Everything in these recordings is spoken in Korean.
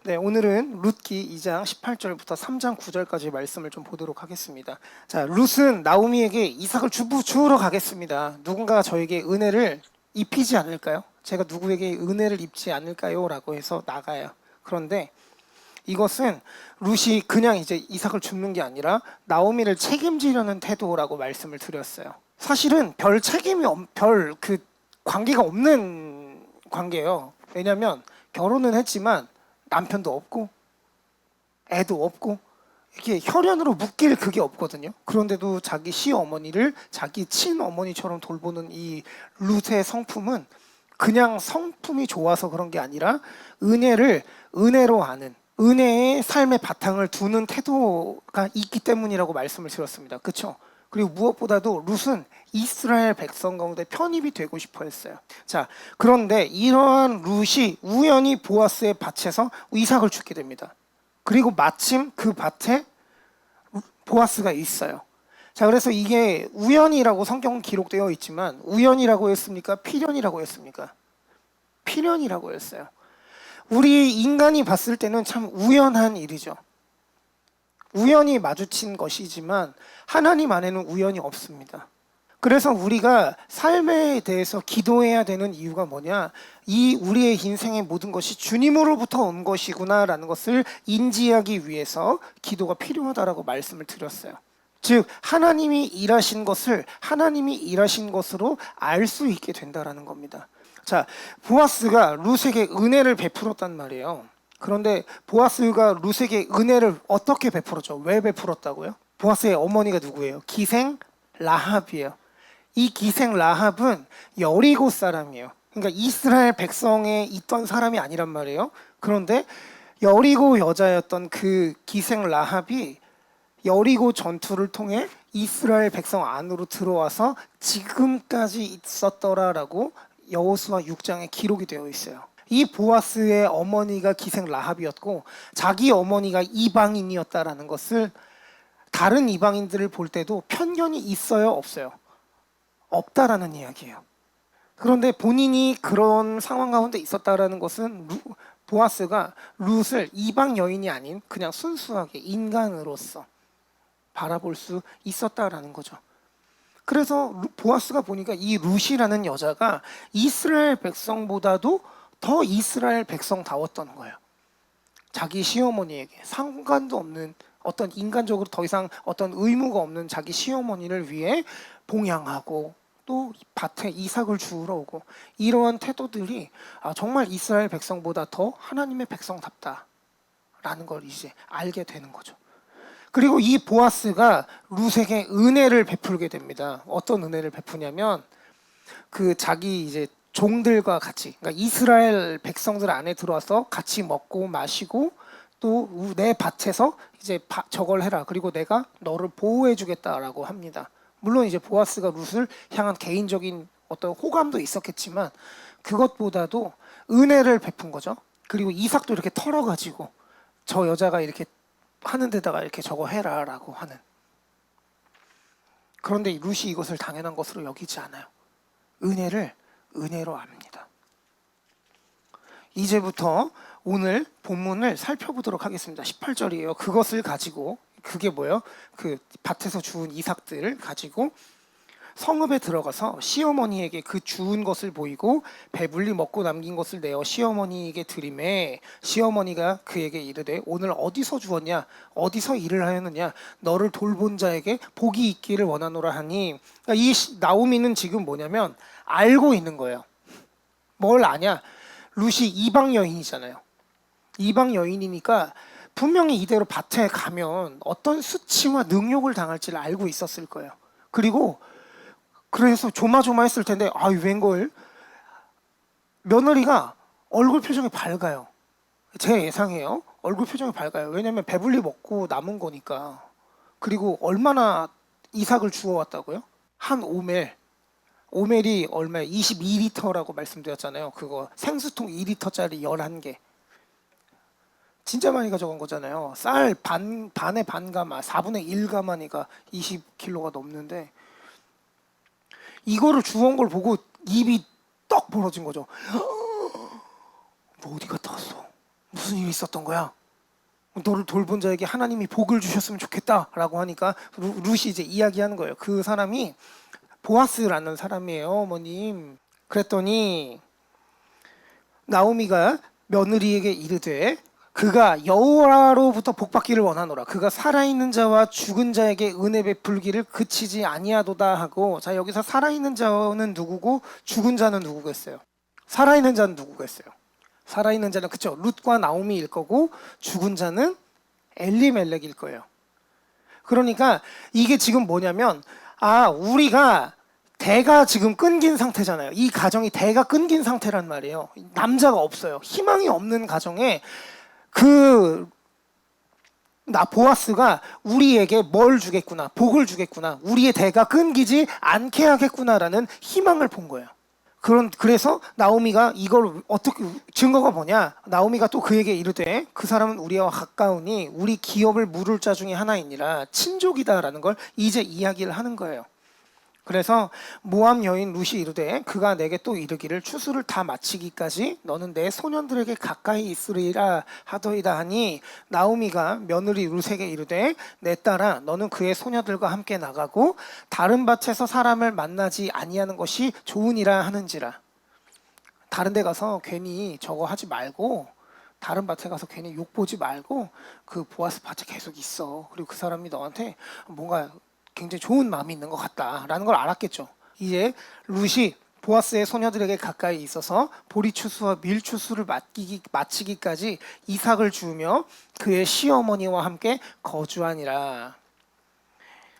네, 오늘은 룻기 2장 18절부터 3장 9절까지 말씀을 좀 보도록 하겠습니다. 자, 룻은 나오미에게 이삭을 주우러 가겠습니다. 누군가 저에게 은혜를 입히지 않을까요? 제가 누구에게 은혜를 입지 않을까요? 라고 해서 나가요. 그런데 이것은 룻이 그냥 이제 이삭을 줍는 게 아니라 나오미를 책임지려는 태도라고 말씀을 드렸어요. 사실은 별 책임이 별 그 관계가 없는 관계예요. 왜냐하면 결혼은 했지만 남편도 없고 애도 없고 이렇게 혈연으로 묶일 그게 없거든요. 그런데도 자기 시어머니를 자기 친어머니처럼 돌보는 이 룻의 성품은 그냥 성품이 좋아서 그런 게 아니라 은혜를 은혜로 아는 은혜의 삶의 바탕을 두는 태도가 있기 때문이라고 말씀을 드렸습니다. 그렇죠? 그리고 무엇보다도 룻은 이스라엘 백성 가운데 편입이 되고 싶어 했어요. 자, 그런데 이러한 룻이 우연히 보아스의 밭에서 이삭을 주게 됩니다. 그리고 마침 그 밭에 보아스가 있어요. 자, 그래서 이게 우연이라고 성경은 기록되어 있지만 우연이라고 했습니까? 필연이라고 했습니까? 필연이라고 했어요. 우리 인간이 봤을 때는 참 우연한 일이죠. 우연히 마주친 것이지만 하나님 안에는 우연이 없습니다. 그래서 우리가 삶에 대해서 기도해야 되는 이유가 뭐냐? 이 우리의 인생의 모든 것이 주님으로부터 온 것이구나라는 것을 인지하기 위해서 기도가 필요하다라고 말씀을 드렸어요. 즉 하나님이 일하신 것을 하나님이 일하신 것으로 알 수 있게 된다라는 겁니다. 자, 보아스가 룻에게 은혜를 베풀었단 말이에요. 그런데 보아스가 룻에게 은혜를 어떻게 베풀었죠? 왜 베풀었다고요? 보아스의 어머니가 누구예요? 기생 라합이에요. 이 기생 라합은 여리고 사람이에요. 그러니까 이스라엘 백성에 있던 사람이 아니란 말이에요. 그런데 여리고 여자였던 그 기생 라합이 여리고 전투를 통해 이스라엘 백성 안으로 들어와서 지금까지 있었더라라고 여호수아 6장에 기록이 되어 있어요. 이 보아스의 어머니가 기생 라합이었고 자기 어머니가 이방인이었다라는 것을 다른 이방인들을 볼 때도 편견이 있어요, 없어요? 없다라는 이야기예요. 그런데 본인이 그런 상황 가운데 있었다라는 것은 보아스가 룻을 이방 여인이 아닌 그냥 순수하게 인간으로서 바라볼 수 있었다라는 거죠. 그래서 보아스가 보니까 이 룻이라는 여자가 이스라엘 백성보다도 더 이스라엘 백성다웠던 거예요. 자기 시어머니에게 상관도 없는 어떤 인간적으로 더 이상 어떤 의무가 없는 자기 시어머니를 위해 봉양하고 또 밭에 이삭을 주우러 오고 이러한 태도들이 정말 이스라엘 백성보다 더 하나님의 백성답다라는 걸 이제 알게 되는 거죠. 그리고 이 보아스가 룻에게 은혜를 베풀게 됩니다. 어떤 은혜를 베푸냐면 그 자기 이제 종들과 같이 그러니까 이스라엘 백성들 안에 들어와서 같이 먹고 마시고 또 내 밭에서 이제 저걸 해라. 그리고 내가 너를 보호해 주겠다라고 합니다. 물론 이제 보아스가 룻을 향한 개인적인 어떤 호감도 있었겠지만 그것보다도 은혜를 베푼 거죠. 그리고 이삭도 이렇게 털어가지고 저 여자가 이렇게 하는 데다가 이렇게 저거 해라라고 하는. 그런데 룻이 이것을 당연한 것으로 여기지 않아요. 은혜를 은혜로 압니다. 이제부터 오늘 본문을 살펴보도록 하겠습니다. 18절이에요. 그것을 가지고 그게 뭐예요? 그 밭에서 주운 이삭들을 가지고 성읍에 들어가서 시어머니에게 그 주운 것을 보이고 배불리 먹고 남긴 것을 내어 시어머니에게 드리매 시어머니가 그에게 이르되 오늘 어디서 주었냐 어디서 일을 하였느냐 너를 돌본 자에게 복이 있기를 원하노라 하니 그러니까 이 나오미는 지금 뭐냐면 알고 있는 거예요. 뭘 아냐? 룻이 이방 여인이잖아요. 이방 여인이니까 분명히 이대로 밭에 가면 어떤 수치와 능욕을 당할지를 알고 있었을 거예요. 그리고 그래서 조마조마했을 텐데 웬걸 며느리가 얼굴 표정이 밝아요. 제 예상이에요. 얼굴 표정이 밝아요. 왜냐하면 배불리 먹고 남은 거니까. 그리고 얼마나 이삭을 주워왔다고요? 한 오멜. 오멜이 얼마에 22리터라고 말씀드렸잖아요. 그거 생수통 2리터짜리 11개. 진짜 많이 가져간 거잖아요. 쌀 반의 반가마, 4분의 1가마니까 20kg가 넘는데 이거를 주운 걸 보고 입이 떡 벌어진 거죠. 너 어디 갔다 왔어? 너 무슨 일이 있었던 거야? 너를 돌본 자에게 하나님이 복을 주셨으면 좋겠다라고 하니까 룻이 이제 이야기하는 거예요. 그 사람이 보아스라는 사람이에요, 어머님. 그랬더니 나오미가 며느리에게 이르되 그가 여호와로부터 복받기를 원하노라. 그가 살아있는 자와 죽은 자에게 은혜 베풀기를 그치지 아니하도다 하고, 자, 여기서 살아있는 자는 누구고 죽은 자는 누구겠어요? 살아있는 자는 누구겠어요? 살아있는 자는 그쵸, 룻과 나오미일 거고 죽은 자는 엘리멜렉일 거예요. 그러니까 이게 지금 뭐냐면, 우리가 대가 지금 끊긴 상태잖아요. 이 가정이 대가 끊긴 상태란 말이에요. 남자가 없어요. 희망이 없는 가정에 보아스가 우리에게 뭘 주겠구나, 복을 주겠구나, 우리의 대가 끊기지 않게 하겠구나라는 희망을 본 거예요. 그래서 나오미가 이걸 어떻게, 증거가 뭐냐, 나오미가 또 그에게 이르되 그 사람은 우리와 가까우니 우리 기업을 물을 자 중에 하나이니라, 친족이다라는 걸 이제 이야기를 하는 거예요. 그래서 모압 여인 룻이 이르되 그가 내게 또 이르기를 추수를 다 마치기까지 너는 내 소년들에게 가까이 있으리라 하더이다 하니, 나오미가 며느리 룻에게 이르되 내 딸아 너는 그의 소녀들과 함께 나가고 다른 밭에서 사람을 만나지 아니하는 것이 좋으니라 하는지라. 다른 데 가서 괜히 저거 하지 말고, 다른 밭에 가서 괜히 욕 보지 말고 그 보아스 밭에 계속 있어. 그리고 그 사람이 너한테 뭔가 굉장히 좋은 마음이 있는 것 같다라는 걸 알았겠죠. 이제 룻이 보아스의 소녀들에게 가까이 있어서 보리추수와 밀추수를 마치기까지 이삭을 주우며 그의 시어머니와 함께 거주하니라.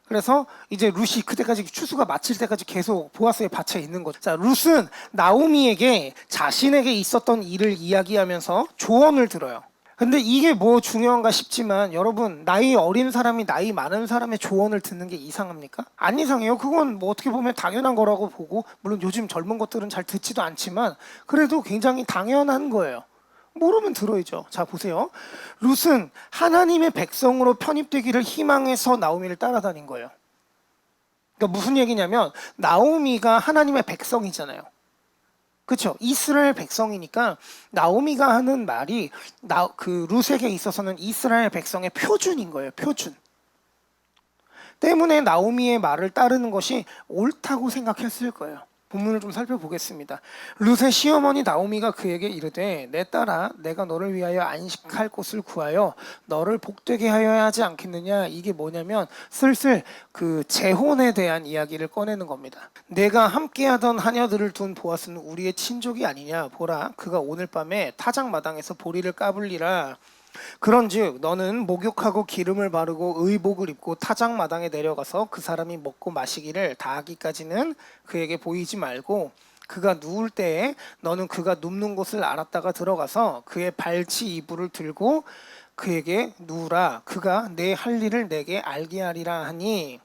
그래서 이제 룻이 그때까지 추수가 마칠 때까지 계속 보아스의 밭에 있는 거죠. 자, 룻은 나오미에게 자신에게 있었던 일을 이야기하면서 조언을 들어요. 근데 이게 뭐 중요한가 싶지만, 여러분, 나이 어린 사람이 나이 많은 사람의 조언을 듣는 게 이상합니까? 안 이상해요. 그건 뭐 어떻게 보면 당연한 거라고 보고, 물론 요즘 젊은 것들은 잘 듣지도 않지만 그래도 굉장히 당연한 거예요. 모르면 들어야죠. 자, 보세요. 룻은 하나님의 백성으로 편입되기를 희망해서 나오미를 따라다닌 거예요. 그러니까 무슨 얘기냐면, 나오미가 하나님의 백성이잖아요. 그렇죠. 이스라엘 백성이니까 나오미가 하는 말이 룻에게 있어서는 이스라엘 백성의 표준인 거예요. 표준. 때문에 나오미의 말을 따르는 것이 옳다고 생각했을 거예요. 본문을 좀 살펴보겠습니다. 룻의 시어머니 나오미가 그에게 이르되 내 딸아 내가 너를 위하여 안식할 곳을 구하여 너를 복되게 하여야 하지 않겠느냐. 이게 뭐냐면 슬슬 그 재혼에 대한 이야기를 꺼내는 겁니다. 내가 함께하던 하녀들을 둔 보아스는 우리의 친족이 아니냐. 보라 그가 오늘 밤에 타작마당에서 보리를 까불리라. 그런즉 너는 목욕하고 기름을 바르고 의복을 입고 타작마당에 내려가서 그 사람이 먹고 마시기를 다하기까지는 그에게 보이지 말고, 그가 누울 때에 너는 그가 눕는 곳을 알았다가 들어가서 그의 발치 이불을 들고 그에게 누우라. 그가 내 할 일을 내게 알게 하리라 하니,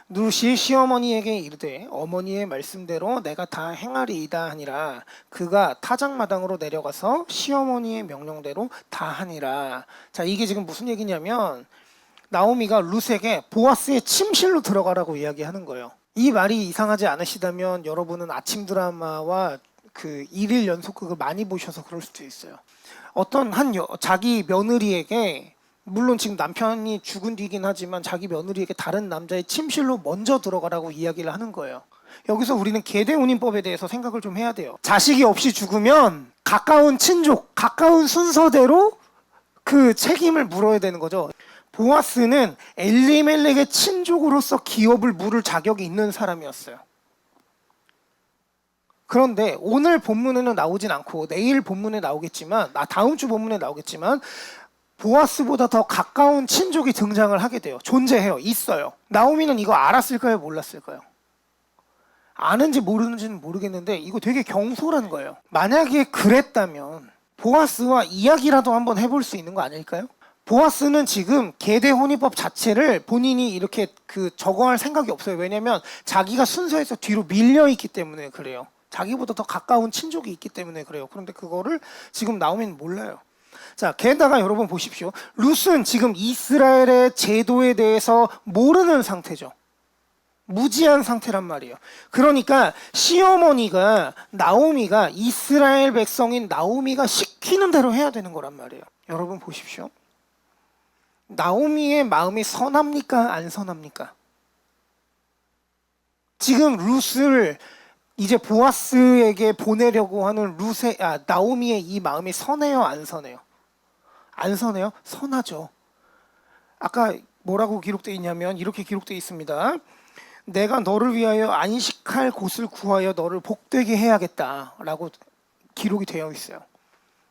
룻이 시어머니에게 이르되 어머니의 말씀대로 내가 다 행하리이다 하니라. 그가 타작마당으로 내려가서 시어머니의 명령대로 다 하니라. 자, 이게 지금 무슨 얘기냐면, 나오미가 룻에게 보아스의 침실로 들어가라고 이야기하는 거예요. 이 말이 이상하지 않으시다면 여러분은 아침 드라마와 그 일일 연속극을 많이 보셔서 그럴 수도 있어요. 어떤 자기 며느리에게, 물론 지금 남편이 죽은 뒤긴 하지만 자기 며느리에게 다른 남자의 침실로 먼저 들어가라고 이야기를 하는 거예요. 여기서 우리는 계대혼인법에 대해서 생각을 좀 해야 돼요. 자식이 없이 죽으면 가까운 친족, 가까운 순서대로 그 책임을 물어야 되는 거죠. 보아스는 엘리멜렉의 친족으로서 기업을 물을 자격이 있는 사람이었어요. 그런데 오늘 본문에는 나오진 않고 내일 본문에 나오겠지만, 다음 주 본문에 나오겠지만, 보아스보다 더 가까운 친족이 등장을 하게 돼요. 존재해요. 있어요. 나오미는 이거 알았을까요? 몰랐을까요? 아는지 모르는지는 모르겠는데 이거 되게 경솔한 거예요. 만약에 그랬다면 보아스와 이야기라도 한번 해볼 수 있는 거 아닐까요? 보아스는 지금 계대 혼인법 자체를 본인이 이렇게 적어할 생각이 없어요. 왜냐면 자기가 순서에서 뒤로 밀려 있기 때문에 그래요. 자기보다 더 가까운 친족이 있기 때문에 그래요. 그런데 그거를 지금 나오미는 몰라요. 자, 게다가 여러분 보십시오. 룻은 지금 이스라엘의 제도에 대해서 모르는 상태죠. 무지한 상태란 말이에요. 그러니까 시어머니가 나오미가 이스라엘 백성인 나오미가 시키는 대로 해야 되는 거란 말이에요. 여러분 보십시오. 나오미의 마음이 선합니까? 안 선합니까? 지금 룻을 이제 보아스에게 보내려고 하는 나오미의 이 마음이 선해요? 안 선해요? 안 선해요? 선하죠. 아까 뭐라고 기록되어 있냐면 이렇게 기록되어 있습니다. 내가 너를 위하여 안식할 곳을 구하여 너를 복되게 해야겠다라고 기록이 되어 있어요.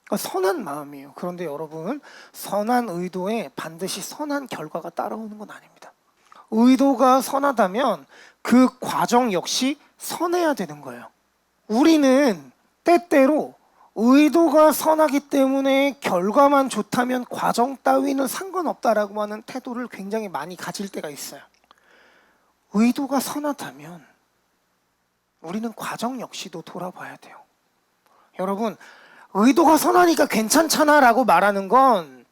그러니까 선한 마음이에요. 그런데 여러분, 선한 의도에 반드시 선한 결과가 따라오는 건 아닙니다. 의도가 선하다면 그 과정 역시 선해야 되는 거예요. 우리는 때때로 의도가 선하기 때문에 결과만 좋다면 과정 따위는 상관없다라고 하는 태도를 굉장히 많이 가질 때가 있어요. 의도가 선하다면 우리는 과정 역시도 돌아봐야 돼요. 여러분, 의도가 선하니까 괜찮잖아 라고 말하는 건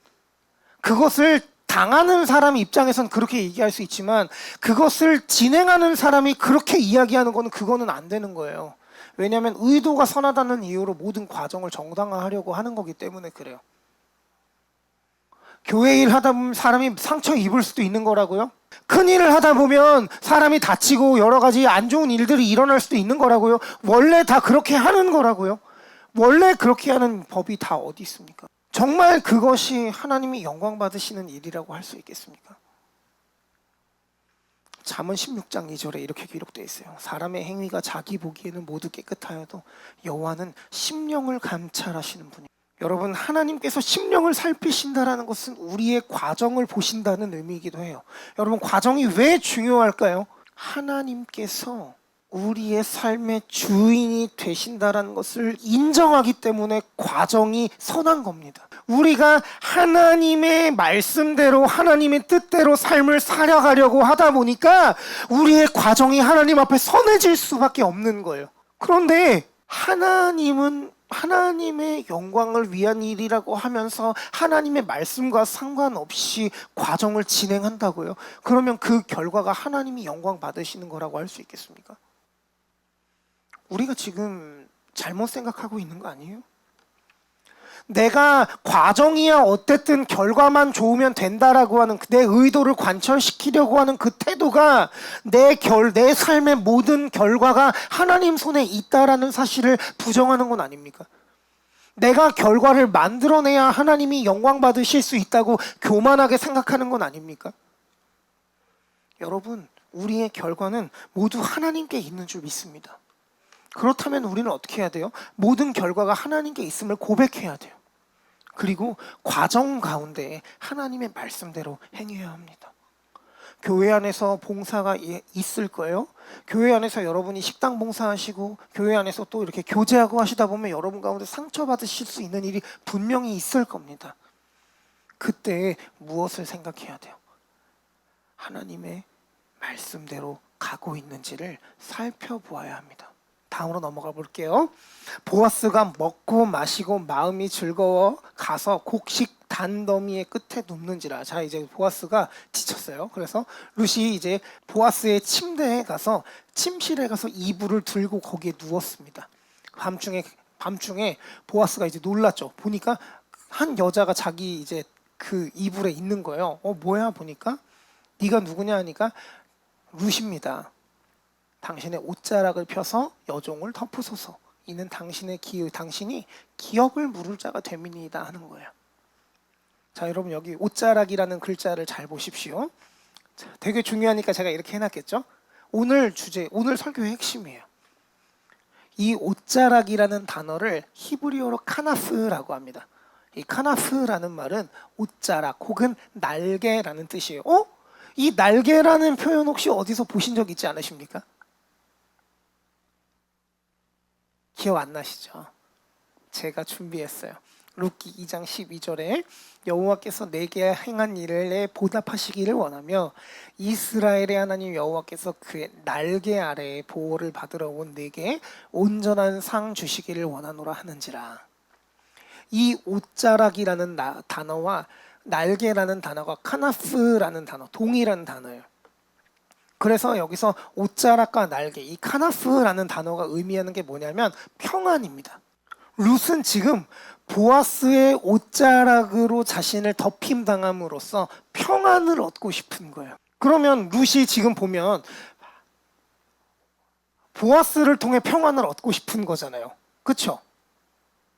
그것을 당하는 사람 입장에선 그렇게 얘기할 수 있지만 그것을 진행하는 사람이 그렇게 이야기하는 거는 그거는 안 되는 거예요. 왜냐하면 의도가 선하다는 이유로 모든 과정을 정당화하려고 하는 거기 때문에 그래요. 교회 일 하다 보면 사람이 상처 입을 수도 있는 거라고요. 큰 일을 하다 보면 사람이 다치고 여러 가지 안 좋은 일들이 일어날 수도 있는 거라고요. 원래 다 그렇게 하는 거라고요. 원래 그렇게 하는 법이 다 어디 있습니까? 정말 그것이 하나님이 영광 받으시는 일이라고 할 수 있겠습니까? 잠언 16장 2절에 이렇게 기록되어 있어요. 사람의 행위가 자기 보기에는 모두 깨끗하여도 여호와는 심령을 감찰하시는 분이에요. 여러분, 하나님께서 심령을 살피신다라는 것은 우리의 과정을 보신다는 의미이기도 해요. 여러분, 과정이 왜 중요할까요? 하나님께서 우리의 삶의 주인이 되신다라는 것을 인정하기 때문에 과정이 선한 겁니다. 우리가 하나님의 말씀대로 하나님의 뜻대로 삶을 살아가려고 하다 보니까 우리의 과정이 하나님 앞에 선해질 수밖에 없는 거예요. 그런데 하나님은 하나님의 영광을 위한 일이라고 하면서 하나님의 말씀과 상관없이 과정을 진행한다고요? 그러면 그 결과가 하나님이 영광 받으시는 거라고 할 수 있겠습니까? 우리가 지금 잘못 생각하고 있는 거 아니에요? 내가 과정이야 어쨌든 결과만 좋으면 된다라고 하는 내 의도를 관철시키려고 하는 그 태도가 내 삶의 모든 결과가 하나님 손에 있다라는 사실을 부정하는 건 아닙니까? 내가 결과를 만들어내야 하나님이 영광 받으실 수 있다고 교만하게 생각하는 건 아닙니까? 여러분, 우리의 결과는 모두 하나님께 있는 줄 믿습니다. 그렇다면 우리는 어떻게 해야 돼요? 모든 결과가 하나님께 있음을 고백해야 돼요. 그리고 과정 가운데 하나님의 말씀대로 행해야 합니다. 교회 안에서 봉사가 있을 거예요. 교회 안에서 여러분이 식당 봉사하시고 교회 안에서 또 이렇게 교제하고 하시다 보면 여러분 가운데 상처받으실 수 있는 일이 분명히 있을 겁니다. 그때 무엇을 생각해야 돼요? 하나님의 말씀대로 가고 있는지를 살펴보아야 합니다. 다음으로 넘어가 볼게요. 보아스가 먹고 마시고 마음이 즐거워 가서 곡식 단더미의 끝에 눕는지라. 자, 이제 보아스가 지쳤어요. 그래서 룻이 이제 보아스의 침대에 가서 침실에 가서 이불을 들고 거기에 누웠습니다. 밤중에 보아스가 이제 놀랐죠. 보니까 한 여자가 자기 이제 그 이불에 있는 거예요. 뭐야 보니까 네가 누구냐 하니까 룻입니다. 당신의 옷자락을 펴서 여종을 덮으소서. 이는 당신이 기업을 물을 자가 됨이니이다 하는 거예요. 자, 여러분 여기 옷자락이라는 글자를 잘 보십시오. 자, 되게 중요하니까 제가 이렇게 해놨겠죠? 오늘 설교의 핵심이에요. 이 옷자락이라는 단어를 히브리어로 카나프라고 합니다. 이 카나프라는 말은 옷자락 혹은 날개라는 뜻이에요. 이 날개라는 표현 혹시 어디서 보신 적 있지 않으십니까? 기억 안 나시죠? 제가 준비했어요. 룻기 2장 12절에 여호와께서 내게 행한 일에 보답하시기를 원하며 이스라엘의 하나님 여호와께서 그의 날개 아래에 보호를 받으러 온 내게 온전한 상 주시기를 원하노라 하는지라. 이 옷자락이라는 단어와 날개라는 단어가 카나프라는 단어, 동일한 단어예요. 그래서 여기서 옷자락과 날개, 이 카나프라는 단어가 의미하는 게 뭐냐면 평안입니다. 룻은 지금 보아스의 옷자락으로 자신을 덮임당함으로써 평안을 얻고 싶은 거예요. 그러면 룻이 지금 보면 보아스를 통해 평안을 얻고 싶은 거잖아요. 그렇죠?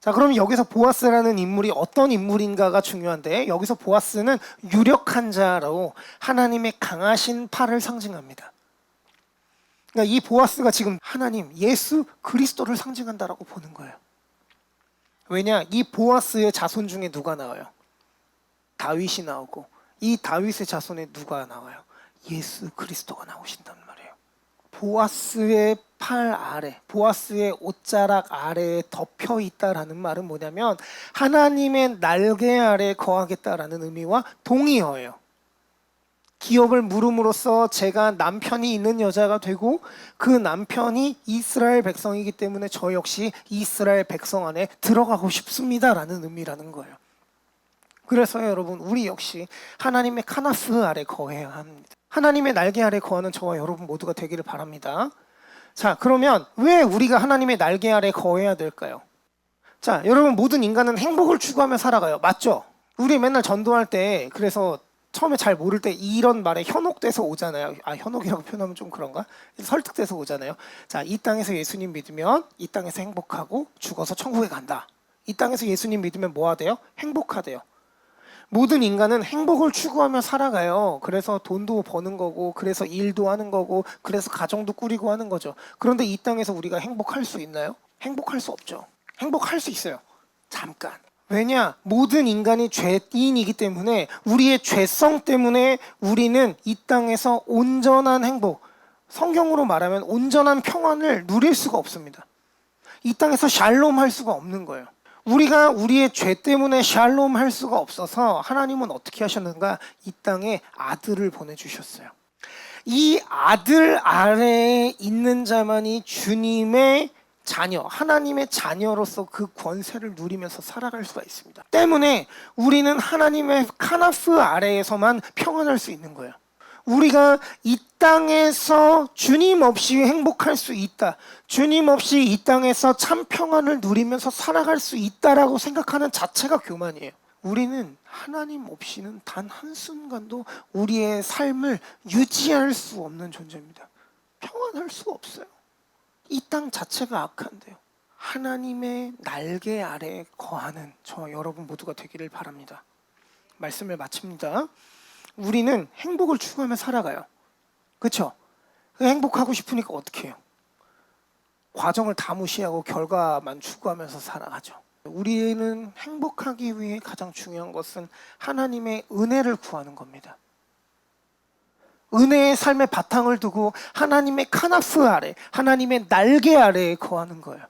자, 그럼 여기서 보아스라는 인물이 어떤 인물인가가 중요한데, 여기서 보아스는 유력한 자로 하나님의 강하신 팔을 상징합니다. 그러니까 이 보아스가 지금 하나님, 예수 그리스도를 상징한다라고 보는 거예요. 왜냐? 이 보아스의 자손 중에 누가 나와요? 다윗이 나오고, 이 다윗의 자손에 누가 나와요? 예수 그리스도가 나오신단 말이에요. 보아스의 팔 아래, 보아스의 옷자락 아래에 덮여 있다라는 말은 뭐냐면 하나님의 날개 아래 거하겠다라는 의미와 동의어예요. 기업을 물음으로써 제가 남편이 있는 여자가 되고 그 남편이 이스라엘 백성이기 때문에 저 역시 이스라엘 백성 안에 들어가고 싶습니다라는 의미라는 거예요. 그래서 여러분, 우리 역시 하나님의 카나스 아래 거해야 합니다. 하나님의 날개 아래 거하는 저와 여러분 모두가 되기를 바랍니다. 자, 그러면 왜 우리가 하나님의 날개 아래 거해야 될까요? 자, 여러분, 모든 인간은 행복을 추구하며 살아가요. 맞죠? 우리 맨날 전도할 때, 그래서 처음에 잘 모를 때 이런 말에 현혹돼서 오잖아요. 아, 현혹이라고 표현하면 좀 그런가? 설득돼서 오잖아요. 자, 이 땅에서 예수님 믿으면 이 땅에서 행복하고 죽어서 천국에 간다. 이 땅에서 예수님 믿으면 뭐 하대요? 행복하대요. 모든 인간은 행복을 추구하며 살아가요. 그래서 돈도 버는 거고, 그래서 일도 하는 거고, 그래서 가정도 꾸리고 하는 거죠. 그런데 이 땅에서 우리가 행복할 수 있나요? 행복할 수 없죠. 행복할 수 있어요. 잠깐. 왜냐? 모든 인간이 죄인이기 때문에, 우리의 죄성 때문에 우리는 이 땅에서 온전한 행복, 성경으로 말하면 온전한 평안을 누릴 수가 없습니다. 이 땅에서 샬롬 할 수가 없는 거예요. 우리가 우리의 죄 때문에 샬롬 할 수가 없어서 하나님은 어떻게 하셨는가? 이 땅에 아들을 보내주셨어요. 이 아들 아래에 있는 자만이 주님의 자녀, 하나님의 자녀로서 그 권세를 누리면서 살아갈 수가 있습니다. 때문에 우리는 하나님의 카나프 아래에서만 평안할 수 있는 거예요. 우리가 이 땅에서 주님 없이 행복할 수 있다. 주님 없이 이 땅에서 참 평안을 누리면서 살아갈 수 있다라고 생각하는 자체가 교만이에요. 우리는 하나님 없이는 단 한순간도 우리의 삶을 유지할 수 없는 존재입니다. 평안할 수 없어요. 이 땅 자체가 악한데요. 하나님의 날개 아래에 거하는 저 여러분 모두가 되기를 바랍니다. 말씀을 마칩니다. 우리는 행복을 추구하며 살아가요. 그렇죠? 행복하고 싶으니까 어떻게 해요? 과정을 다 무시하고 결과만 추구하면서 살아가죠. 우리는 행복하기 위해 가장 중요한 것은 하나님의 은혜를 구하는 겁니다. 은혜의 삶의 바탕을 두고 하나님의 카나프 아래, 하나님의 날개 아래에 거하는 거예요.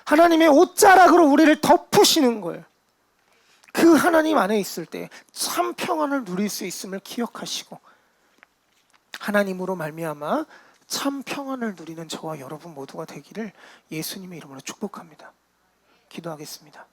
하나님의 옷자락으로 우리를 덮으시는 거예요. 그 하나님 안에 있을 때 참 평안을 누릴 수 있음을 기억하시고 하나님으로 말미암아 참 평안을 누리는 저와 여러분 모두가 되기를 예수님의 이름으로 축복합니다. 기도하겠습니다.